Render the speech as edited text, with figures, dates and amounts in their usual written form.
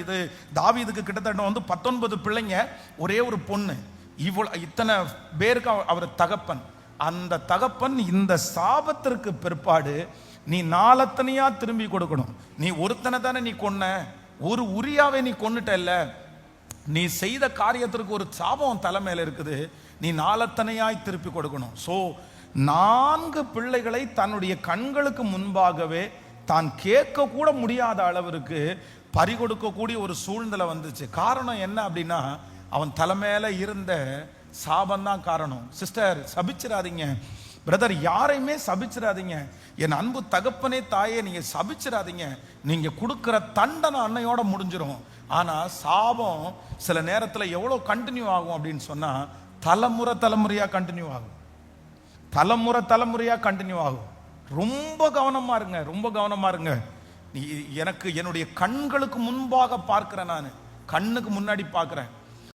இது தாவீதுக்கு கிட்டத்தட்ட 19 பிள்ளைங்க, ஒரே ஒரு பொண்ணு. இத்தனை பேருக்கு அவர் தகப்பன். அந்த தகப்பன் இந்த சாபத்திற்கு பிற்பாடு நீ நாலத்தனையா திரும்பி கொடுக்கணும். நீ ஒருத்தனை தானே நீ கொன்ன, ஒரு உரியாவை நீ கொன்னுட்டல்ல, நீ செய்த காரியத்திற்கு ஒரு சாபம் தலைமையில இருக்குது, நீ நாலத்தனையாய் திருப்பி கொடுக்கணும். ஸோ 4 பிள்ளைகளை தன்னுடைய கண்களுக்கு முன்பாகவே தான் கேட்க கூட முடியாத அளவிற்கு பறிகொடுக்கக்கூடிய ஒரு சூழ்நிலை வந்துச்சு. காரணம் என்ன அப்படின்னா, அவன் தலைமையில இருந்த சாபந்தான் காரணம். சிஸ்டர், சபிச்சிடாதீங்க. பிரதர், யாரையுமே சபிச்சிடாதீங்க. என் அன்பு தகப்பனே தாயே, நீங்க சபிச்சிடாதீங்க. நீங்க கொடுக்கிற தண்டனை அன்னையோட முடிஞ்சிடும். ஆனா சாபம் சில நேரத்தில் எவ்வளவு கண்டினியூ ஆகும் அப்படின்னு சொன்னா, தலைமுறையா கண்டினியூ ஆகும். தலைமுறையா கண்டினியூ ஆகும். ரொம்ப கவனமா இருங்க, ரொம்ப கவனமா இருங்க. எனக்கு என்னுடைய கண்களுக்கு முன்பாக பார்க்கிறேன், நான் கண்ணுக்கு முன்னாடி பார்க்கிறேன்.